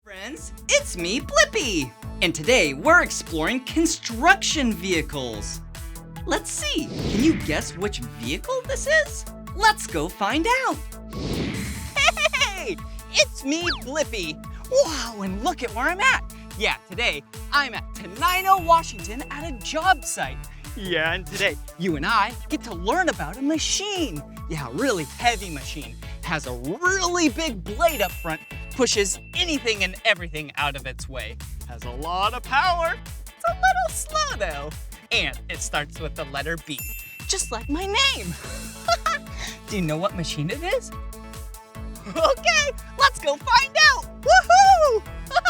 Friends, it's me, Blippi, and today we're exploring construction vehicles. Let's see, can you guess which vehicle this is? Let's go find out. Hey, it's me, Blippi. Wow, and look at where I'm at. Yeah, today I'm at Tenino, Washington at a job site. Yeah, and today you and I get to learn about a machine. Yeah, a really heavy machine. Has a really big blade up front, pushes anything and everything out of its way. Has a lot of power. It's a little slow though. And it starts with the letter B, just like my name. Do you know what machine it is? Okay, let's go find out. Woohoo! Whoa!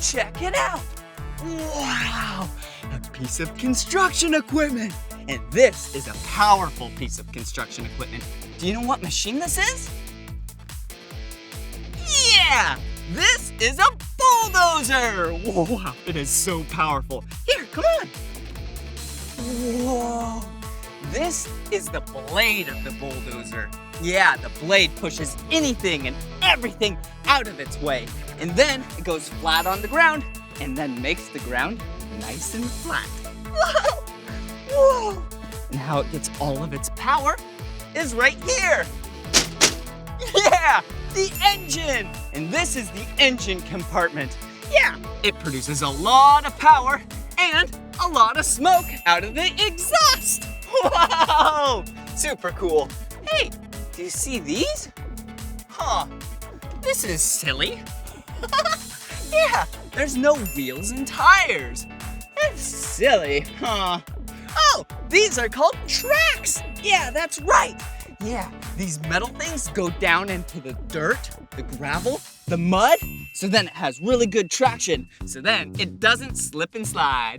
Check it out. Wow, a piece of construction equipment. And this is a powerful piece of construction equipment. Do you know what machine this is? Yeah, this is a bulldozer. Wow, it is so powerful. Here, come on. Whoa, this is the blade of the bulldozer. Yeah, the blade pushes anything and everything out of its way. And then it goes flat on the ground and then makes the ground nice and flat. Whoa! Whoa! And how it gets all of its power is right here. Yeah, the engine. And this is the engine compartment. Yeah, it produces a lot of power and a lot of smoke out of the exhaust. Whoa, super cool. Hey, do you see these? Huh, this is silly. Yeah, there's no wheels and tires. That's silly, huh? Oh, these are called tracks. Yeah, that's right. Yeah, these metal things go down into the dirt, the gravel, the mud, so then it has really good traction, so then it doesn't slip and slide.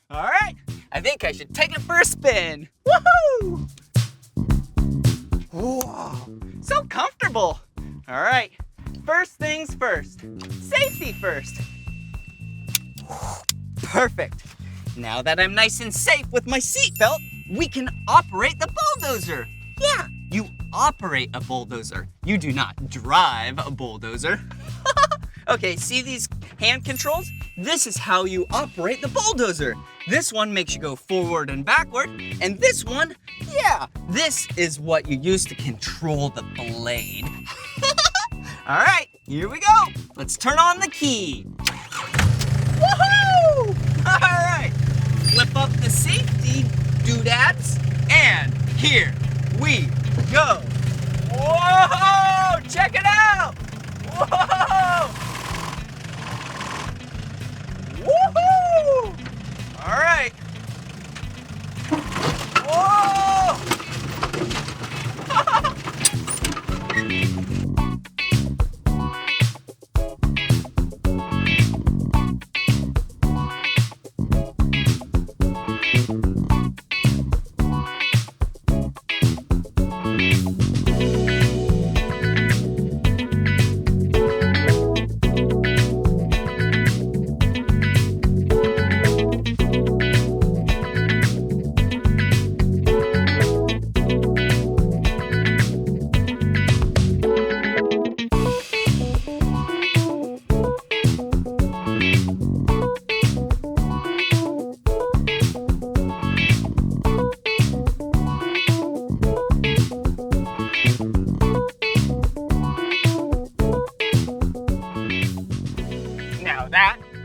All right, I think I should take it for a spin. Woohoo! Whoa, so comfortable. All right, first things first, safety first. Perfect. Now that I'm nice and safe with my seatbelt, we can operate the bulldozer. Yeah, you operate a bulldozer. You do not drive a bulldozer. Okay, see these hand controls? This is how you operate the bulldozer. This one makes you go forward and backward, and this one, yeah, this is what you use to control the blade. All right, here we go. Let's turn on the key. Woohoo! All right, flip up the safety doodads, and here we go. Whoa! Check it out! Whoa! Woohoo! All right. Whoa!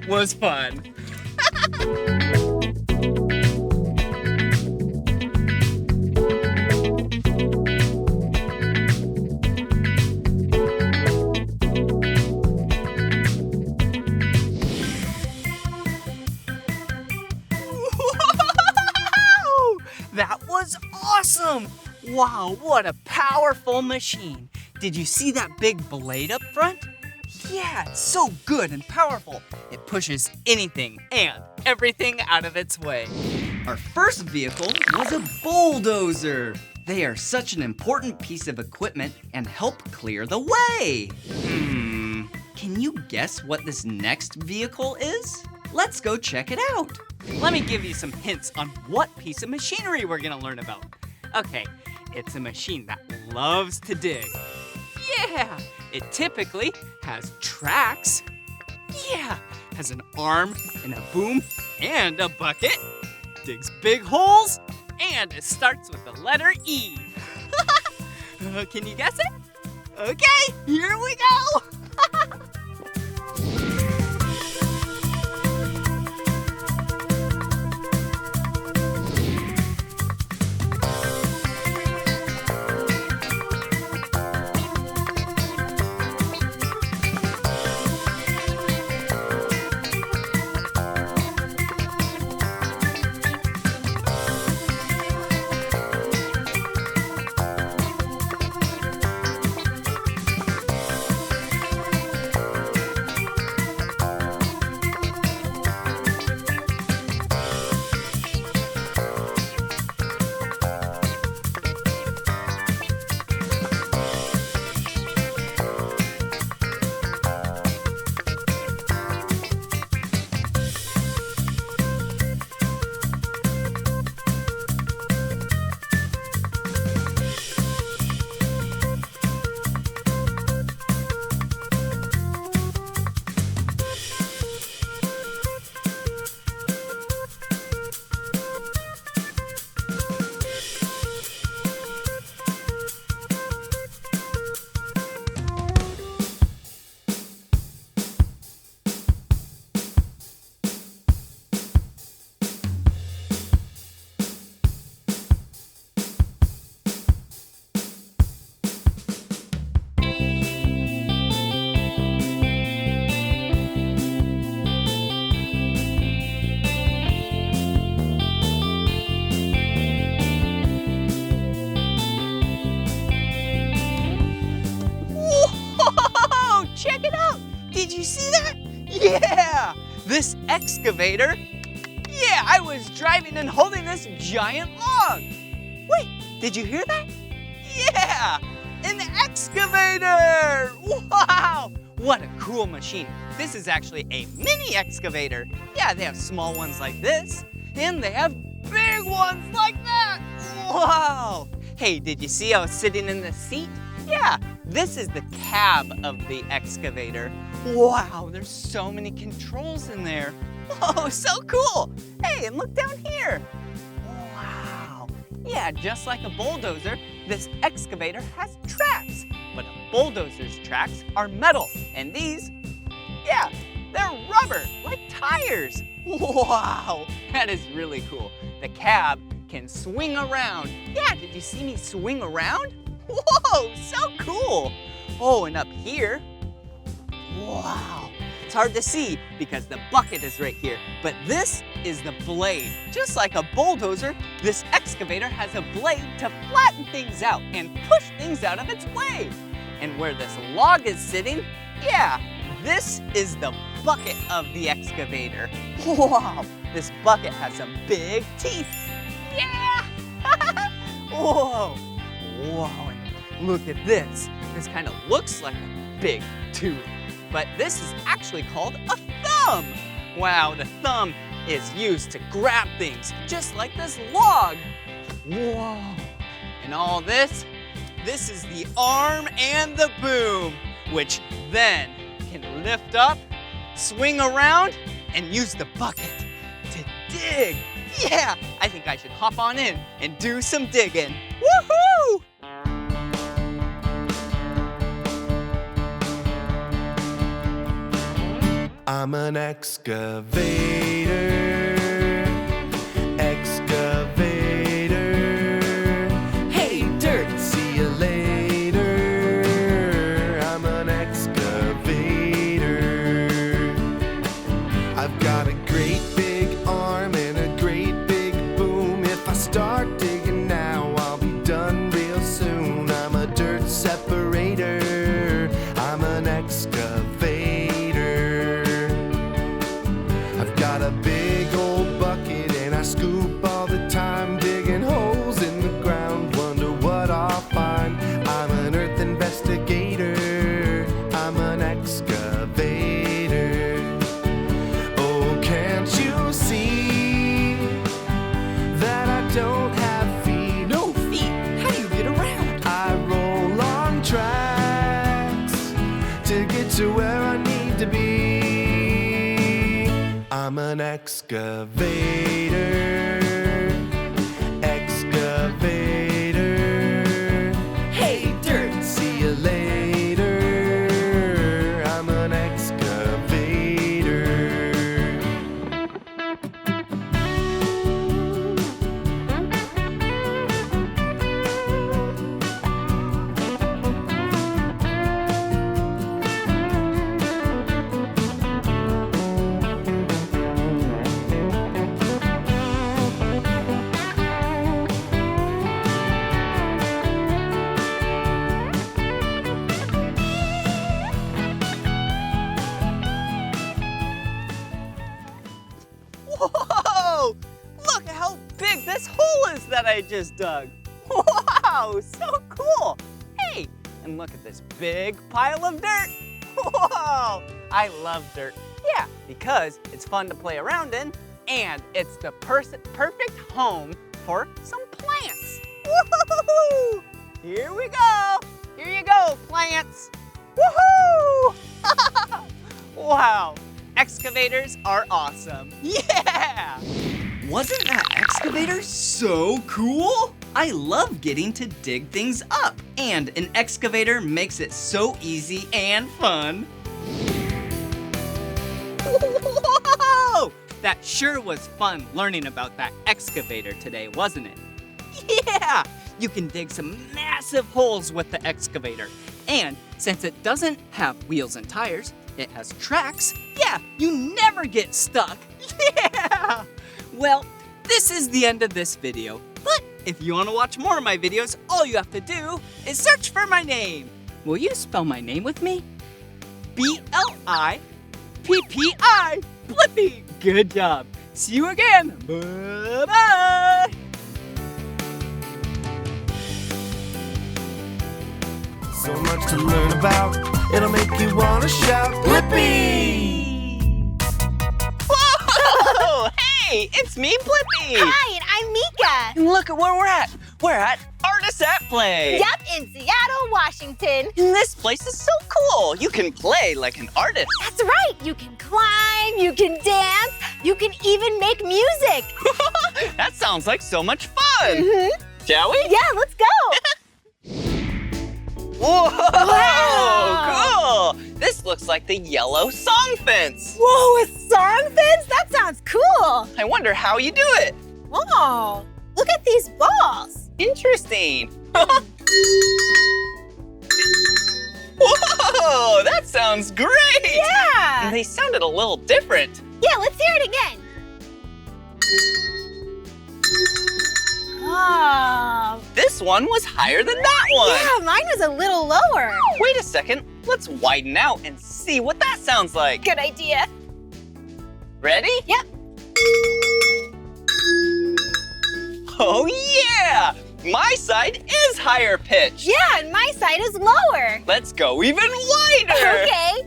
Was fun. That was awesome! Wow, what a powerful machine. Did you see that big blade up front? Yeah, it's so good and powerful. It pushes anything and everything out of its way. Our first vehicle was a bulldozer. They are such an important piece of equipment and help clear the way. Can you guess what this next vehicle is? let's go check it out. Let me give you some hints on what piece of machinery we're gonna learn about. Okay, it's a machine that loves to dig. Yeah, it typically has tracks. Yeah, has an arm and a boom and a bucket. Digs big holes, and it starts with the letter E. Can you guess it? Okay, here we go. Did you see that? Yeah! This excavator. Yeah, I was driving and holding this giant log. Wait, did you hear that? Yeah! An excavator! Wow! What a cool machine. This is actually a mini excavator. Yeah, they have small ones like this, and they have big ones like that. Wow! Hey, did you see I was sitting in the seat? Yeah, this is the cab of the excavator. Wow, there's so many controls in there. Oh, so cool. Hey, and look down here. Wow. Yeah, just like a bulldozer, this excavator has tracks. But a bulldozer's tracks are metal, and these, yeah, they're rubber, like tires. Wow, that is really cool. The cab can swing around. Yeah, did you see me swing around? Whoa, so cool. Oh, and up here, wow, it's hard to see because the bucket is right here, but this is the blade. Just like a bulldozer, this excavator has a blade to flatten things out and push things out of its way. And where this log is sitting, yeah, this is the bucket of the excavator. Wow, this bucket has some big teeth. Yeah! Whoa, whoa, and look at this. This kind of looks like a big tooth, but this is actually called a thumb. Wow, the thumb is used to grab things, just like this log. Whoa, and all this is the arm and the boom, which then can lift up, swing around, and use the bucket to dig. Yeah, I think I should hop on in and do some digging. Woohoo! I'm an excavator, excavator. Hey, dirt, see you later. I'm an excavator. I've got a great big arm and a great big boom. If I start digging now, I'll be done real soon. I'm a dirt separator. I'm an excavator. Got a big old bucket and I scoop all the time, digging holes in the ground, wonder what I'll find. I'm an earth investigator, I'm an excavator. Oh, can I'm an excavator. Excavator. Hey, dirt, see you later. I'm an excavator. Whoa! Look at how big this hole is that I just dug. Wow, so cool. Hey, and look at this big pile of dirt. Whoa, I love dirt. Yeah, because it's fun to play around in, and it's the perfect home for some plants. Woohoo! Here we go. Here you go, plants. Woohoo! Wow, excavators are awesome. Yeah! Wasn't that excavator so cool? I love getting to dig things up, and an excavator makes it so easy and fun. Whoa! That sure was fun learning about that excavator today, wasn't it? Yeah! You can dig some massive holes with the excavator. And since it doesn't have wheels and tires, it has tracks. Yeah, you never get stuck. Yeah! Well, this is the end of this video. But if you want to watch more of my videos, all you have to do is search for my name. Will you spell my name with me? B-L-I-P-P-I, Blippi. Good job. See you again. Bye-bye. So much to learn about, it'll make you wanna shout, Blippi! Whoa! Hey, it's me, Blippi! Hi, and I'm Mika. And look at where we're at. We're at Artists at Play. Yep, in Seattle, Washington. And this place is so cool. You can play like an artist. That's right. You can climb, you can dance, you can even make music. That sounds like so much fun. Shall we? Yeah, let's go. Whoa! Wow. Cool! This looks like the yellow song fence. Whoa, a song fence? That sounds cool. I wonder how you do it. Whoa, look at these balls. Interesting. Whoa, that sounds great. Yeah. And they sounded a little different. Yeah, let's hear it again. Oh. This one was higher than that one. Yeah, mine was a little lower. Wait a second. Let's widen out and see what that sounds like. Good idea. Ready? Yep. Oh yeah! My side is higher pitched. Yeah, and my side is lower. Let's go even wider. Okay.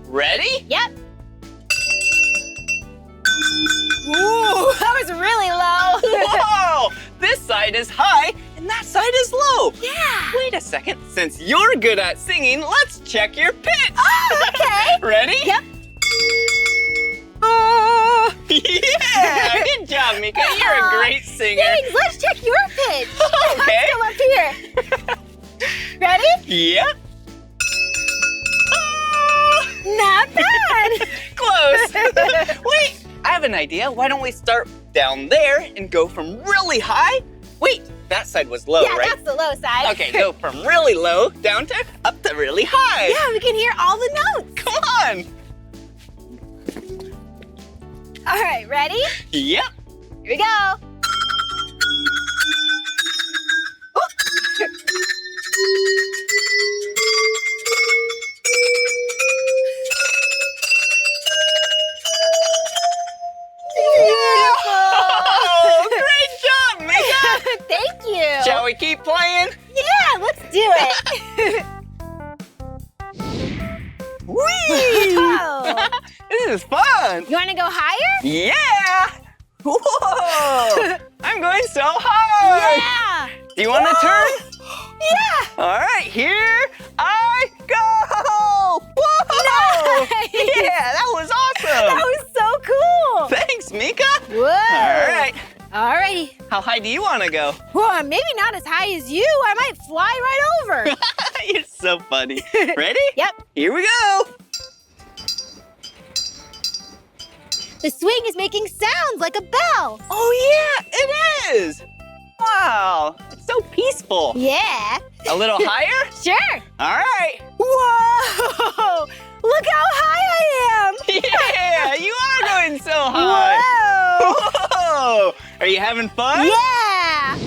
Ready? Yep. Ooh, that was really low. Whoa! This side is high and that side is low. Yeah. Wait a second. Since you're good at singing, let's check your pitch. Oh, okay. Ready? Yep. Yeah! Good job, Mika. You're a great singer. Thanks. Let's check your pitch. Okay. Let's go up here. Ready? Yep. Not bad. Close. Wait, I have an idea. Why don't we start down there and go from really high? Wait, that side was low, Yeah, right? that's the low side. Okay, go from really low down to up to really high. Yeah, we can hear all the notes. Come on. All right, ready? Yep. Here we go. Oh, great job, Mika. Thank you. Shall we keep playing? Yeah, let's do it. Whee! Wow. This is fun. You want to go higher? Yeah. Whoa. I'm going so high. Yeah. Do you want to turn? Yeah. All right, here I go. Whoa. Nice. Yeah, that was awesome. Mika? Whoa. All right. Alrighty. How high do you want to go? Well, maybe not as high as you. I might fly right over. You're so funny. Ready? Yep. Here we go. The swing is making sounds like a bell. Oh, yeah, it is. Wow, it's so peaceful. Yeah. A little higher? Sure. All right. Whoa! Look how high I am. Yeah, you are going so high. Whoa! Whoa! Are you having fun? Yeah.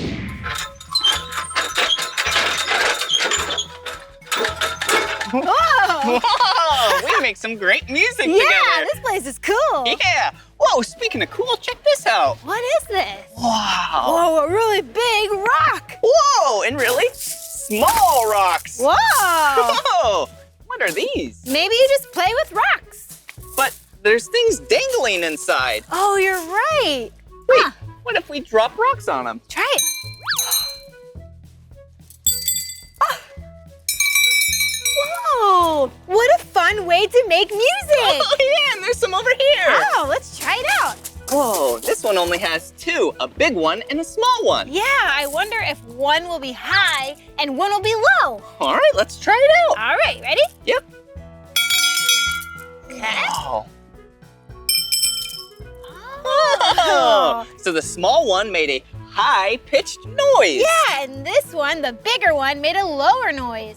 Whoa! Whoa! We make some great music Yeah, together. this place is cool. Yeah. Whoa, speaking of cool, check this out. What is this? Wow. Whoa, a really big rock. Whoa, and really small rocks. Whoa! Whoa! What are these? Maybe you just play with rocks. But there's things dangling inside. Oh, you're right. Wait, Huh. what if we drop rocks on them? Try it. Whoa! What a fun way to make music. Oh, yeah, and there's some over here. Oh, let's try it out. Whoa, this one only has two, a big one and a small one. Yeah, I wonder if one will be high and one will be low. All right, let's try it out. All right, ready? Yep. Okay. Wow. Oh. So the small one made a high-pitched noise. Yeah, and this one, the bigger one, made a lower noise.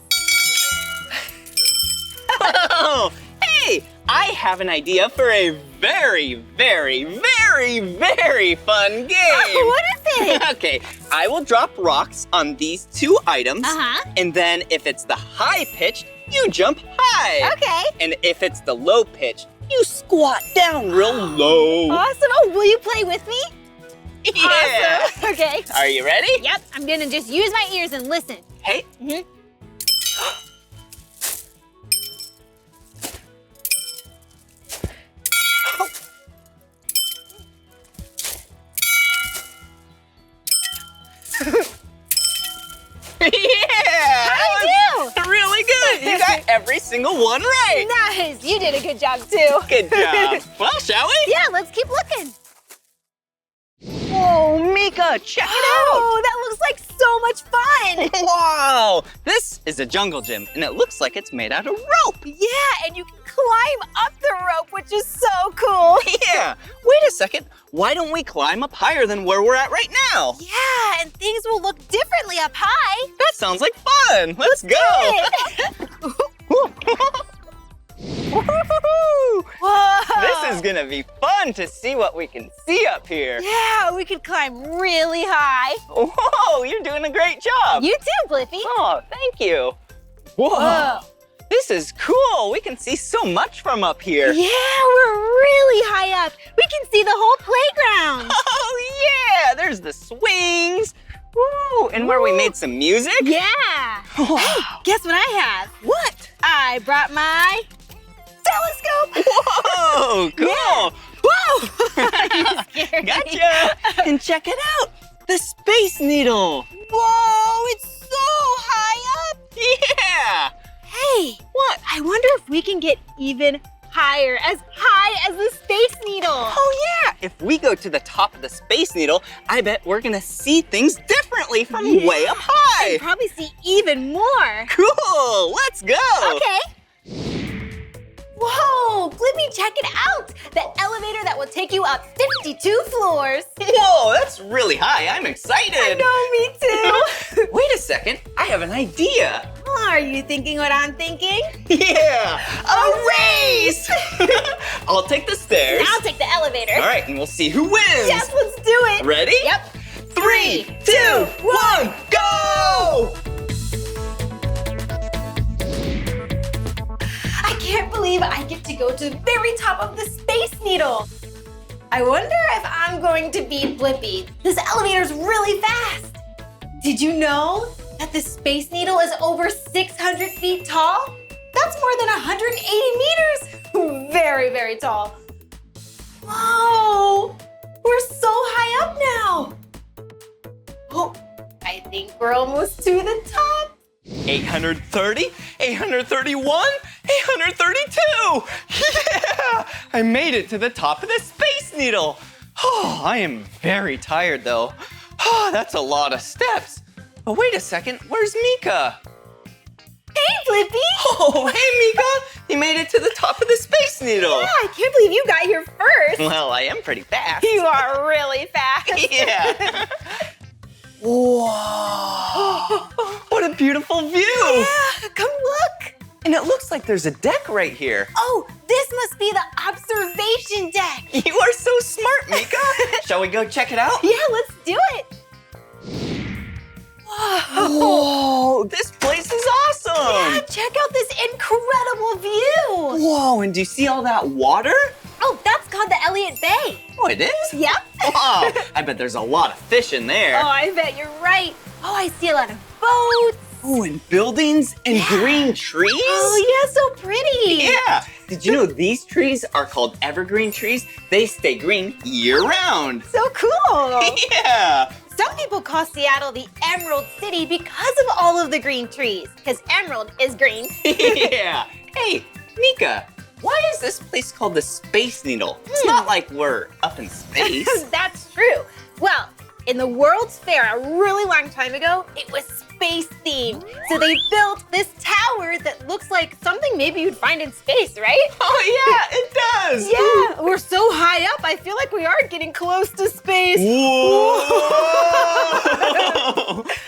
Oh, hey, I have an idea for a very, very, very, very fun game. Oh, what is it? Okay, I will drop rocks on these two items, and then if it's the high pitch, you jump high. Okay. And if it's the low pitch, you squat down real low. Awesome. Oh, will you play with me? Yeah. Awesome. Okay. Are you ready? Yep, I'm gonna just use my ears and listen. Hey. Mhm. Yeah! How'd that was really good. You got every single one right. Nice. You did a good job too. Good job. Well, shall we? Yeah, let's keep looking. Whoa, Mika, check it Oh, that looks like so much fun. out. Wow, this is a jungle gym, and it looks like it's made out of rope. Yeah, and you can climb up the rope, which is so cool. Yeah, wait a second. Why don't we climb up higher than where we're at right now? Yeah, and things will look differently up high. That sounds like fun. Let's go. Whoa. This is gonna be fun to see what we can see up here. Yeah, we could climb really high. Whoa, you're doing a great job. You too, Blippi. Oh, thank you. Whoa. Whoa. This is cool. We can see so much from up here. Yeah, we're really high up. We can see the whole playground. Oh, yeah. There's the swings. Woo. And where we made some music. Yeah. Wow. Hey, guess what I have? What? I brought my telescope. Whoa, cool. Yeah. Whoa. You scared me. Gotcha. And check it out. The Space Needle. Whoa, it's so high up. Yeah. Hey, What? I wonder if we can get even higher, as high as the Space Needle. Oh, yeah. If we go to the top of the Space Needle, I bet we're going to see things differently from way up high. And probably see even more. Cool. Let's go. Okay. Whoa, Blippi, check it out. The elevator that will take you up 52 floors. Whoa, that's really high. I'm excited. I know, me too. Wait a second. I have an idea. Are you thinking what I'm thinking? Yeah, a race. I'll take the stairs. I'll take the elevator. All right, and we'll see who wins. Yes, let's do it. Ready? Yep. 3, 2, 1, go! I can't believe I get to go to the very top of the Space Needle. I wonder if I'm going to beat Blippi. This elevator's really fast. Did you know that the Space Needle is over 600 feet tall? That's more than 180 meters. Very, very tall. Whoa, we're so high up now. Oh, I think we're almost to the top. 830, 831, 832. Yeah, I made it to the top of the Space Needle. Oh, I am very tired though. Oh, that's a lot of steps. But wait a second, where's Meekah? Hey, Blippi! Oh, hey Meekah! You made it to the top of the Space Needle. Yeah, I can't believe you got here first. Well, I am pretty fast. You are really fast. Yeah. Whoa! What a beautiful view! Yeah, come look. And it looks like there's a deck right here. Oh, this must be the observation deck. You are so smart, Meekah. Shall we go check it out? Yeah, let's do it. Whoa, this place is awesome. Yeah, check out this incredible view. Whoa, and do you see all that water? Oh, that's called the Elliott Bay. Oh, it is? Yep. Wow, I bet there's a lot of fish in there. Oh, I bet you're right. Oh, I see a lot of boats. Oh, and buildings and green trees? Oh, yeah, so pretty. Yeah. Did you know these trees are called evergreen trees? They stay green year-round. So cool. Yeah. Some people call Seattle the Emerald City because of all of the green trees, because emerald is green. Yeah. Hey, Meekah, why is this place called the Space Needle? It's not like we're up in space. That's true. Well, in the World's Fair a really long time ago, it was space themed. So they built this tower that looks like something maybe you'd find in space, right? Oh yeah, it does. Yeah, we're so high up, I feel like we are getting close to space. Whoa!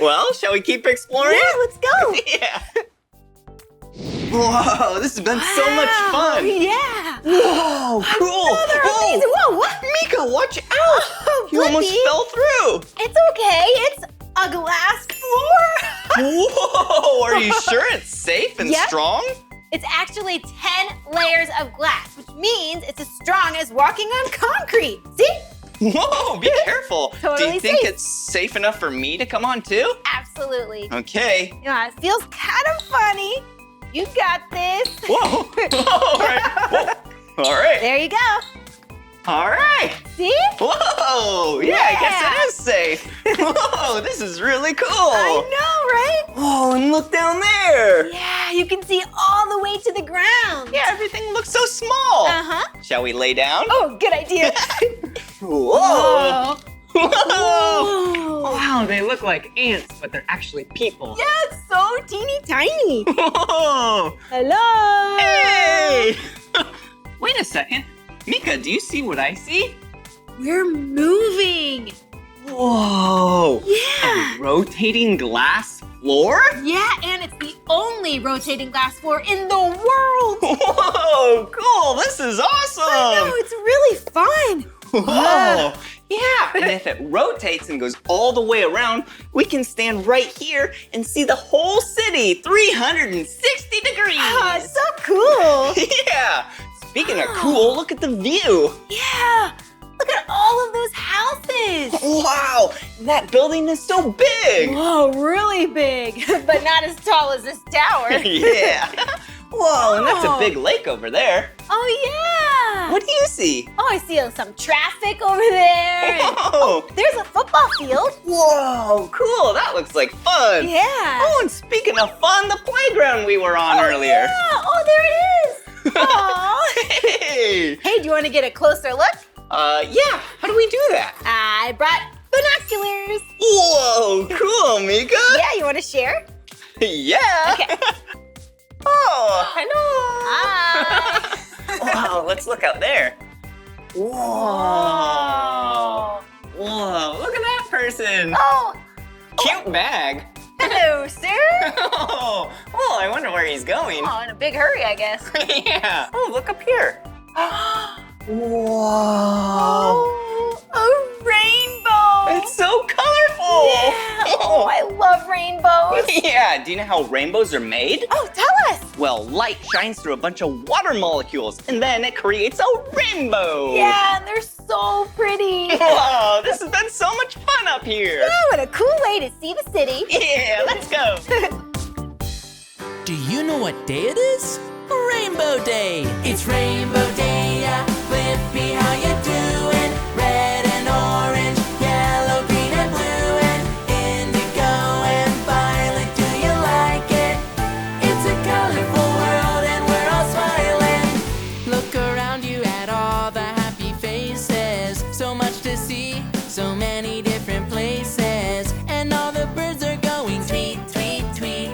Well, shall we keep exploring? Yeah, let's go. Yeah. Whoa, this has been so much fun. Yeah. Whoa, cool. Another amazing. Whoa, what? Meekah, watch out. Oh, You almost Blippi. fell through. It's okay. It's a glass floor. Whoa, are you sure it's safe and Yep. strong? It's actually 10 layers of glass, which means it's as strong as walking on concrete. See? Whoa, be careful. Do Totally you think safe. it's safe enough for me to come on too? Absolutely. Okay. Yeah, it feels kind of funny. You got this. Whoa. All right. Whoa. All right. There you go. All right. See? Whoa. Yeah, I guess it is safe. Whoa, this is really cool. I know, right? Whoa, and look down there. Yeah, you can see all the way to the ground. Yeah, everything looks so small. Uh-huh. Shall we lay down? Oh, good idea. Whoa. Whoa. Whoa. Wow, they look like ants, but they're actually people. Yeah, it's so teeny tiny. Whoa. Hello. Hey. Wait a second. Meekah, do you see what I see? We're moving. Whoa. Yeah. A rotating glass floor? Yeah, and it's the only rotating glass floor in the world. Whoa, cool. This is awesome. I know, it's really fun. Whoa. Yeah, and if it rotates and goes all the way around, we can stand right here and see the whole city 360 degrees. Oh, it's so cool. Yeah. Speaking of cool, look at the view. Yeah, look at all of those houses. Wow, that building is so big. Whoa, really big, but not as tall as this tower. Yeah. Whoa, and that's a Oh. big lake over there. Oh, yeah. What do you see? Oh, I see some traffic over there. and- Whoa. There's a football field. Whoa, cool. That looks like fun. Yeah. Oh, and speaking of fun, the playground we were on earlier. Yeah. Oh, there it is. Aw. Hey. Hey, do you want to get a closer look? Yeah. How do we do that? I brought binoculars. Whoa, cool, Meekah. Yeah, you want to share? Yeah. Okay. Oh, hello. Hi. Wow, let's look out there. Whoa. Whoa, look at that person. Oh, Cute bag. hello, sir. Oh, I wonder where he's going. Oh, in a big hurry, I guess. Yeah. Oh, look up here. Whoa. Oh, a rainbow. It's so colorful. Yeah. Oh, I love rainbows. Yeah, do you know how rainbows are made? Oh, tell us. Well, light shines through a bunch of water molecules, and then it creates a rainbow. Yeah, and they're so pretty. Wow, this has been so much fun up here. Yeah, what a cool way to see the city. Yeah, let's go. Do you know what day it is? Rainbow Day! It's Rainbow Day, yeah. Blippi, how you doing? Red and orange, yellow, green and blue, and indigo and violet. Do you like it? It's a colorful world and we're all smiling. Look around you at all the happy faces. So much to so many different places, and all the birds are going tweet, tweet, tweet.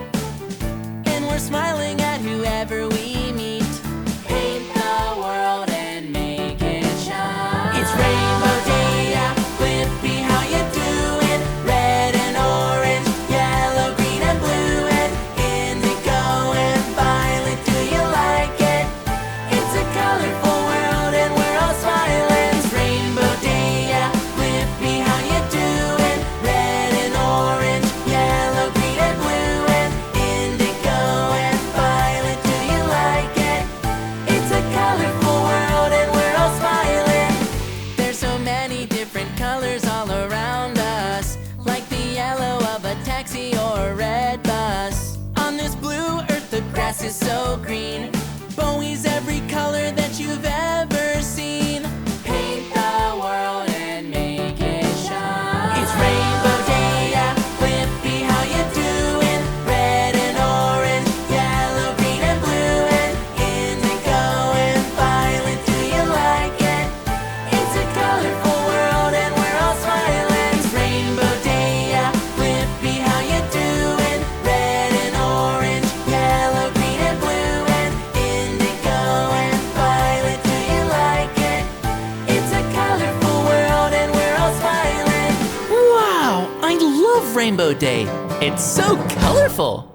And we're smiling at whoever we meet. Paint the world and make it shine. It's Rainbow Day, yeah. Blippi, how you doing? Red and orange, yellow, green and blue, and indigo and violet. Do you like it? It's a colorful world and we're all smiling. It's Rainbow Day, yeah. Blippi, how you doing? Red and orange, yellow, green and blue, and indigo and violet. Do you like it? It's a colorful world and we're all smiling. There's so many different colors all around us, like the yellow of a taxi or a red bus. On this blue earth the grass is so green. Bowie's every color that you've ever seen. Paint the world and make it shine. It's Rainbow Day, yeah. Blippi, how you doing? Red and orange, yellow, green and blue, and indigo and violet. Do you like it? It's a colorful world and we're all smiling. It's Rainbow Day, yeah. Blippi, how you doing? Red and orange, yellow, green and blue, and indigo and violet. Do you like it? It's a colorful world and we're all smiling. Wow, I love Rainbow Day. It's so colorful.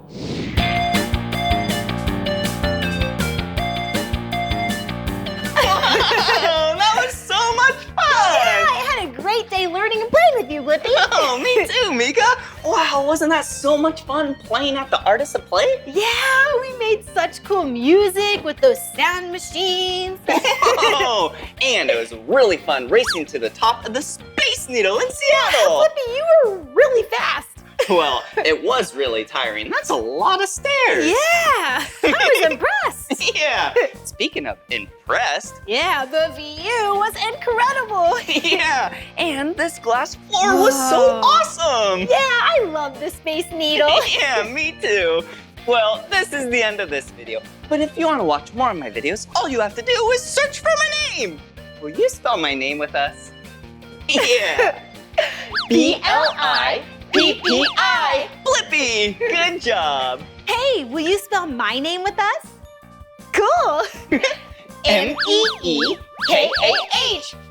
Oh, that was so much fun! I had a great day learning and playing with you, Blippi. Oh, me too, Mika. Wow, wasn't that so much fun playing at the Artists of Play? Yeah, we made such cool music with those sound machines. Oh, and it was really fun racing to the top of the Space Needle in Seattle. Blippi, you were really fast. Well, it was really tiring. That's a lot of stairs. Yeah, I was impressed. Yeah. Speaking of impressed. Yeah, the view was incredible. Yeah, and this glass floor was so awesome. Yeah, I love the Space Needle. Yeah, me too. Well, this is the end of this video. But if you want to watch more of my videos, all you have to do is search for my name. Will you spell my name with us? Yeah. Blippi. Blippi. Good job. Hey, will you spell my name with us? Cool. Meekah.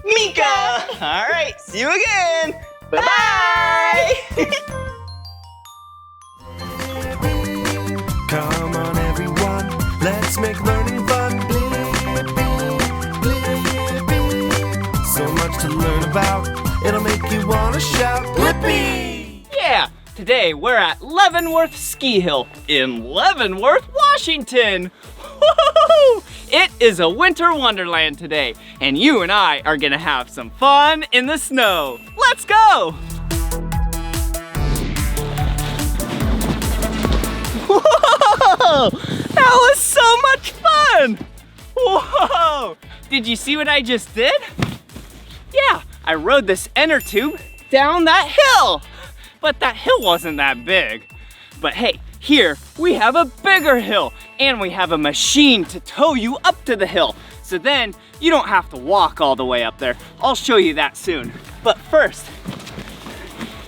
Mika. All right, see you again. Bye-bye. Come on, everyone, let's make learning fun. Blippi. So much to learn about, it'll make you want to shout, Blippi! Yeah, today we're at Leavenworth Ski Hill in Leavenworth, Washington. Woo-hoo-hoo! It is a winter wonderland today, and you and I are gonna have some fun in the snow. Let's go! Whoa! That was so much fun! Whoa! Did you see what I just did? Yeah, I rode this inner tube down that hill. But that hill wasn't that big. But hey, here we have a bigger hill and we have a machine to tow you up to the hill. So then you don't have to walk all the way up there. I'll show you that soon. But first,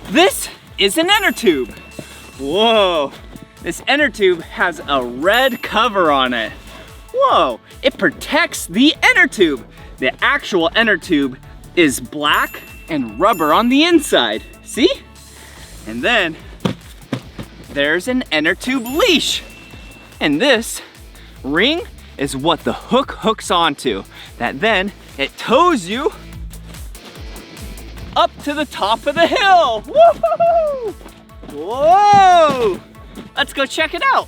this is an inner tube. Whoa, this inner tube has a red cover on it. Whoa, it protects the inner tube. The actual inner tube is black and rubber on the inside. See? And then there's an inner tube leash. And this ring is what the hook hooks onto. That then it tows you up to the top of the hill. Woo-hoo-hoo! Whoa! Let's go check it out.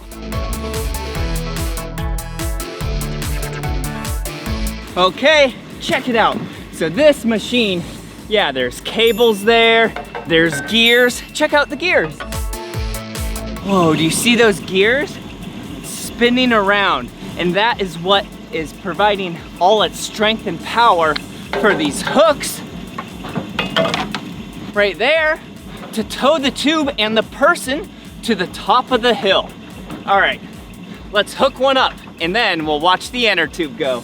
Okay, check it out. So this machine, yeah, there's cables there, there's gears. Check out the gears. Whoa, do you see those gears? Spinning around. And that is what is providing all its strength and power for these hooks right there to tow the tube and the person to the top of the hill. All right, let's hook one up and then we'll watch the inner tube go.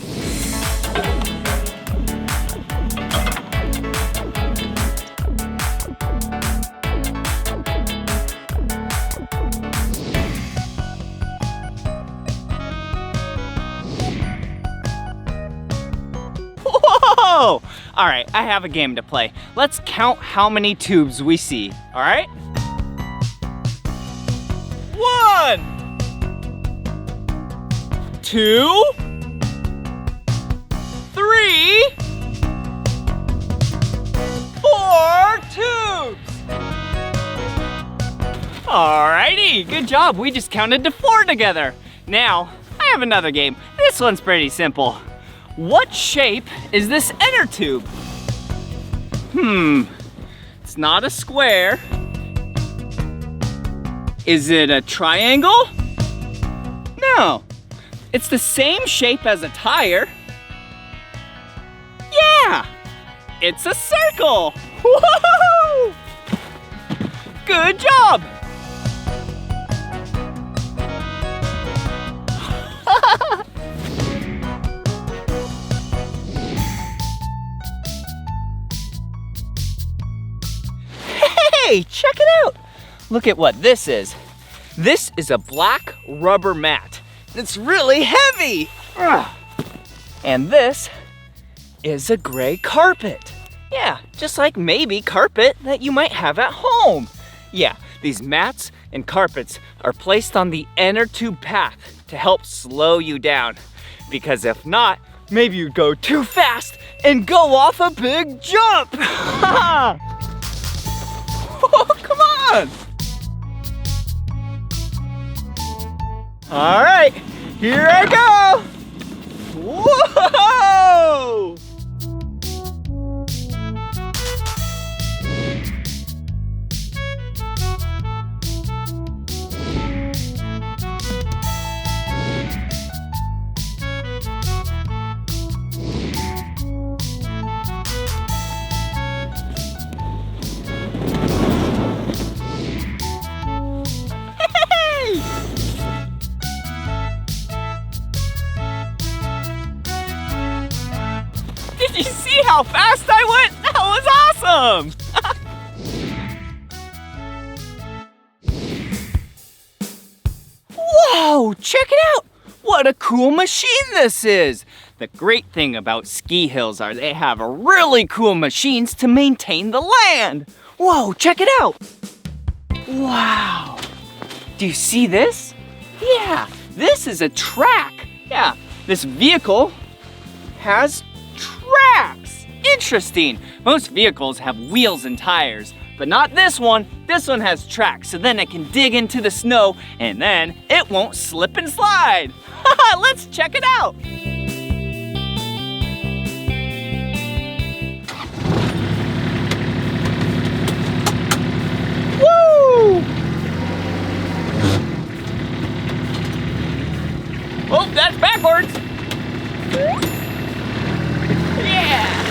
Whoa! All right, I have a game to play. Let's count how many tubes we see, all right? 1, 2, 3, 4 tubes. Alrighty, good job. We just counted to 4 together. Now, I have another game. This one's pretty simple. What shape is this inner tube? It's not a square. Is it a triangle? No. It's the same shape as a tire. Yeah, it's a circle. Woohoo! Good job. Hey, check it out. Look at what this is. This is a black rubber mat. It's really heavy. Ugh. And this is a gray carpet. Yeah, just like maybe carpet that you might have at home. Yeah, these mats and carpets are placed on the inner tube path to help slow you down. Because if not, maybe you'd go too fast and go off a big jump. Oh, come on. All right, here I go. Whoa! Did you see how fast I went? That was awesome! Whoa, check it out! What a cool machine this is! The great thing about ski hills are they have really cool machines to maintain the land. Whoa, check it out! Wow! Do you see this? Yeah, this is a track. Yeah, this vehicle has tracks. Interesting. Most vehicles have wheels and tires, but not this one. This one has tracks, so then it can dig into the snow and then it won't slip and slide. Let's check it out. Woo! Oh, that's backwards. Yeah!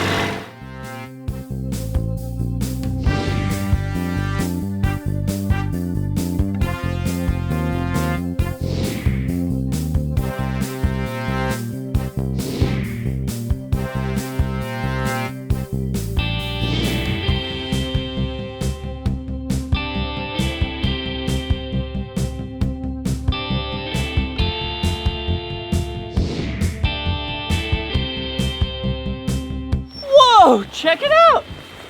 Whoa, check it out!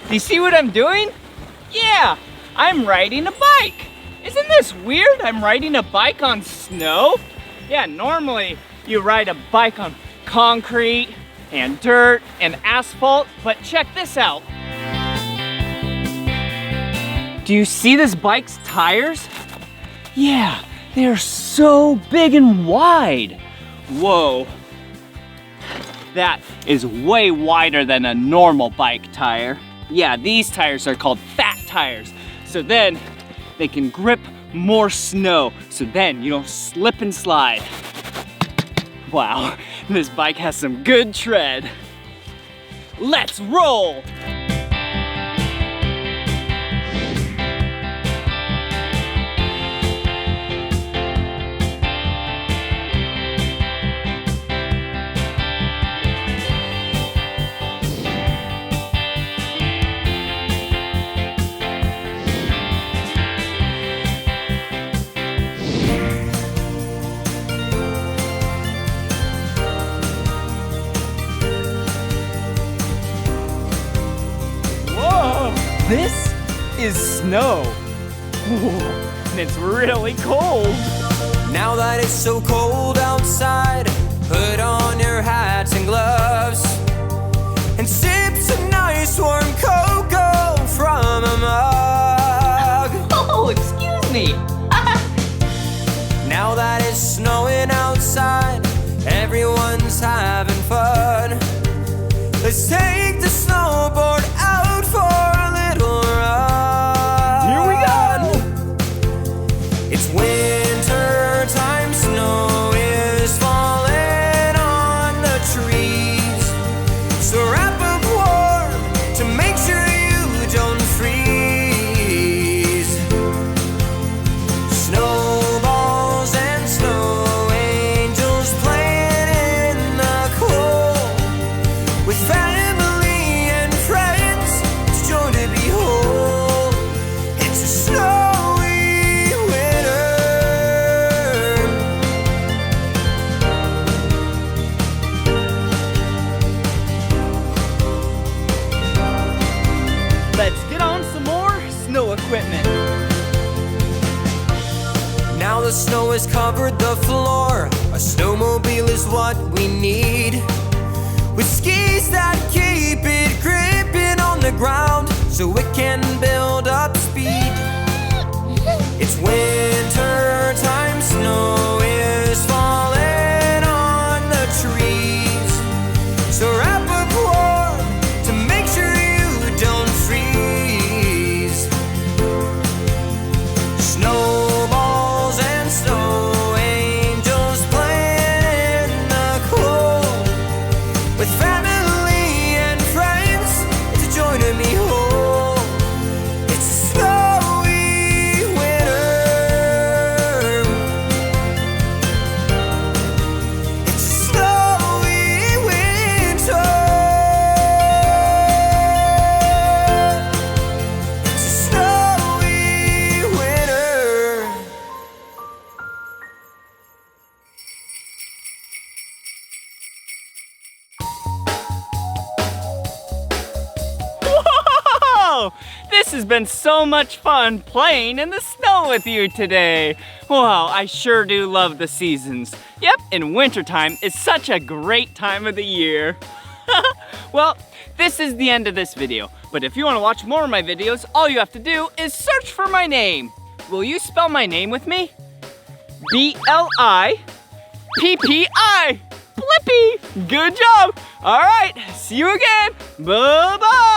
Do you see what I'm doing? Yeah, I'm riding a bike. Isn't this weird? I'm riding a bike on snow? Yeah, normally you ride a bike on concrete and dirt and asphalt, but check this out. Do you see this bike's tires? Yeah, they're so big and wide. Whoa. That is way wider than a normal bike tire. Yeah, these tires are called fat tires. So then they can grip more snow. So then you don't slip and slide. Wow, this bike has some good tread. Let's roll! This is snow. Ooh, and it's really cold. Now that it's so cold outside, put on your hats and gloves and sip some nice warm cocoa from a mug. Oh, excuse me. Now that it's snowing outside, everyone's having fun. Let's take the snowboard out for a little run. Here we go. It's winter time, snow is falling on the trees. So wrap up warm to make sure you don't freeze. Snowballs and snow angels playing in the cold with family and friends. It's joy to behold. It's a snowy winter. Let's get on some more snow equipment. Now the snow has covered the floor. A snowmobile is what we need, with skis that keep it gripping on the ground so it can build up speed. It's winter time, snow is falling on the trees. So wrap up warm to make sure you don't freeze. Snowballs and snow angels playing in the cold with family and friends. It's a joy to behold. It's a snowy winter. It's a snowy winter. It's a snowy winter. Whoa! This has been so much fun playing in the snow with you today. Wow, I sure do love the seasons. Yep, and wintertime is such a great time of the year. Well, this is the end of this video, but if you want to watch more of my videos, all you have to do is search for my name. Will you spell my name with me? B-L-I-P-P-I. Blippi. Good job. All right, see you again. Bye-bye.